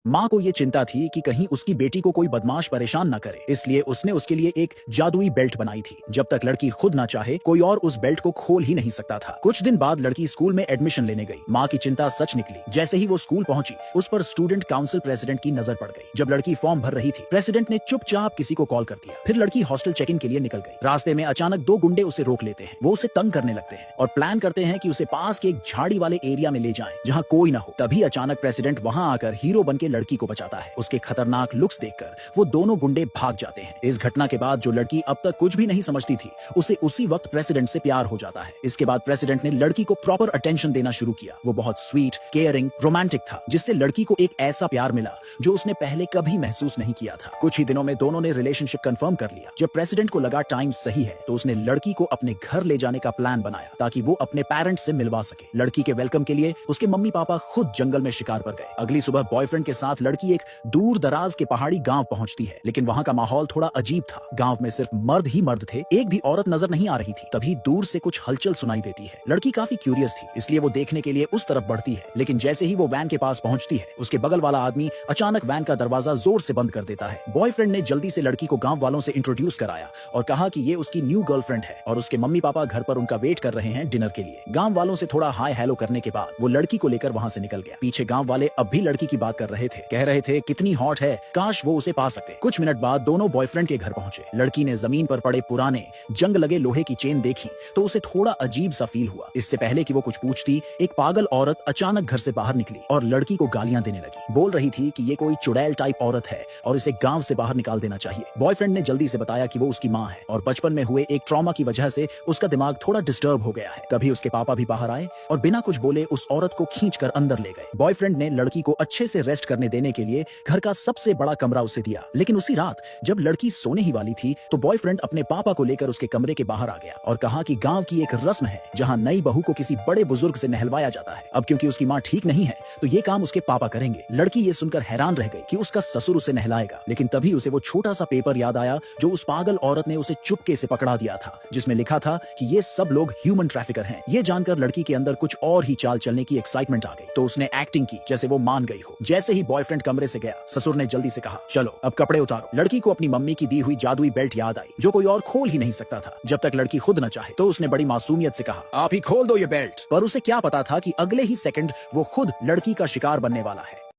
माँ को ये चिंता थी कि कहीं उसकी बेटी को कोई बदमाश परेशान ना करे, इसलिए उसने उसके लिए एक जादुई बेल्ट बनाई थी। जब तक लड़की खुद ना चाहे कोई और उस बेल्ट को खोल ही नहीं सकता था। कुछ दिन बाद लड़की स्कूल में एडमिशन लेने गई। माँ की चिंता सच निकली। जैसे ही वो स्कूल पहुंची, उस पर स्टूडेंट काउंसिल प्रेसिडेंट की नजर पड़ गई। जब लड़की फॉर्म भर रही थी, प्रेसिडेंट ने चुपचाप किसी को कॉल कर दिया। फिर लड़की हॉस्टल चेक इन के लिए निकल गई। रास्ते में अचानक दो गुंडे उसे रोक लेते हैं। वो उसे तंग करने लगते हैं और प्लान करते हैं कि उसे पास के एक झाड़ी वाले एरिया में ले जाएं, जहां कोई ना हो। तभी अचानक प्रेसिडेंट वहां आकर हीरो बन के लड़की को बचाता है। उसके खतरनाक लुक्स देखकर वो दोनों गुंडे भाग जाते हैं। इस घटना के बाद जो लड़की अब तक कुछ भी नहीं समझती थी, उसे उसी वक्त प्रेसिडेंट से प्यार हो जाता है। इसके बाद प्रेसिडेंट ने लड़की को प्रॉपर अटेंशन देना शुरू किया। वो बहुत स्वीट, केयरिंग, रोमांटिक था, जिससे लड़की को एक ऐसा प्यार मिला जो उसने पहले कभी महसूस नहीं किया था। कुछ ही दिनों में दोनों ने रिलेशनशिप कंफर्म कर लिया। जब प्रेसिडेंट को लगा टाइम सही है, तो उसने लड़की को अपने घर ले जाने का प्लान बनाया ताकि वो अपने पेरेंट्स से मिलवा सके। लड़की के वेलकम के लिए उसके मम्मी पापा खुद जंगल में शिकार पर गए। अगली सुबह बॉयफ्रेंड के साथ लड़की एक दूर दराज के पहाड़ी गांव पहुंचती है, लेकिन वहां का माहौल थोड़ा अजीब था। गांव में सिर्फ मर्द ही मर्द थे, एक भी औरत नजर नहीं आ रही थी। तभी दूर से कुछ हलचल सुनाई देती है। लड़की काफी क्यूरियस थी, इसलिए वो देखने के लिए उस तरफ बढ़ती है। लेकिन जैसे ही वो वैन के पास पहुंचती है, उसके बगल वाला आदमी अचानक वैन का दरवाजा जोर से बंद कर देता है। बॉयफ्रेंड ने जल्दी से लड़की को गांव वालों से इंट्रोड्यूस कराया और कहा कि ये उसकी न्यू गर्लफ्रेंड है और उसके मम्मी पापा घर पर उनका वेट कर रहे हैं डिनर के लिए। गांव वालों से थोड़ा हाय हेलो करने के बाद वो लड़की को लेकर वहां से निकल गया। पीछे गांव वाले अब भी लड़की की बात कर रहे थे, कह रहे थे कितनी हॉट है, काश वो उसे पा सकते। कुछ मिनट बाद दोनों बॉयफ्रेंड के घर पहुंचे। लड़की ने जमीन पर पड़े पुराने जंग लगे लोहे की चेन देखी तो उसे थोड़ा अजीब सा फील हुआ। इससे पहले कि वो कुछ पूछती, एक पागल औरत अचानक घर से बाहर निकली और लड़की को गालियां देने लगी। बोल रही थी कि ये कोई चुड़ैल टाइप औरत है और इसे गांव से बाहर निकाल देना चाहिए। बॉयफ्रेंड ने जल्दी से बताया कि वो उसकी माँ है और बचपन में हुए एक ट्रॉमा की वजह से उसका दिमाग थोड़ा डिस्टर्ब हो गया है। तभी उसके पापा भी बाहर आए और बिना कुछ बोले उस औरत को खींचकर अंदर ले गए। बॉयफ्रेंड ने लड़की को अच्छे से रेस्ट करने देने के लिए घर का सबसे बड़ा कमरा उसे दिया। लेकिन उसी रात जब लड़की सोने ही वाली थी, तो बॉयफ्रेंड अपने पापा को लेकर उसके कमरे के बाहर आ गया और कहा कि गांव की एक रस्म है जहां नई बहू को किसी बड़े बुजुर्ग से नहलवाया जाता है। अब क्योंकि उसकी माँ ठीक नहीं है, तो ये काम उसके पापा करेंगे। लड़की ये सुनकर हैरान रह गई कि उसका ससुर उसे नहलाएगा। लेकिन तभी उसे वो छोटा सा पेपर याद आया जो उस पागल औरत ने उसे चुपके से पकड़ा दिया था, जिसमें लिखा था कि ये सब लोग ह्यूमन ट्रैफिकर हैं। ये जानकर लड़की के अंदर कुछ और ही चाल चलने की एक्साइटमेंट आ गई, तो उसने एक्टिंग की जैसे वो मान गई हो। जैसे ही बॉयफ्रेंड कमरे से गया, ससुर ने जल्दी से कहा, चलो अब कपड़े उतारो। लड़की को अपनी मम्मी की दी हुई जादुई बेल्ट याद आई, जो कोई और खोल ही नहीं सकता था। जब तक लड़की खुद न चाहे, तो उसने बड़ी मासूमियत से कहा, आप ही खोल दो ये बेल्ट। पर उसे क्या पता था कि अगले ही सेकंड वो खुद लड़की का शिकार बनने वाला है।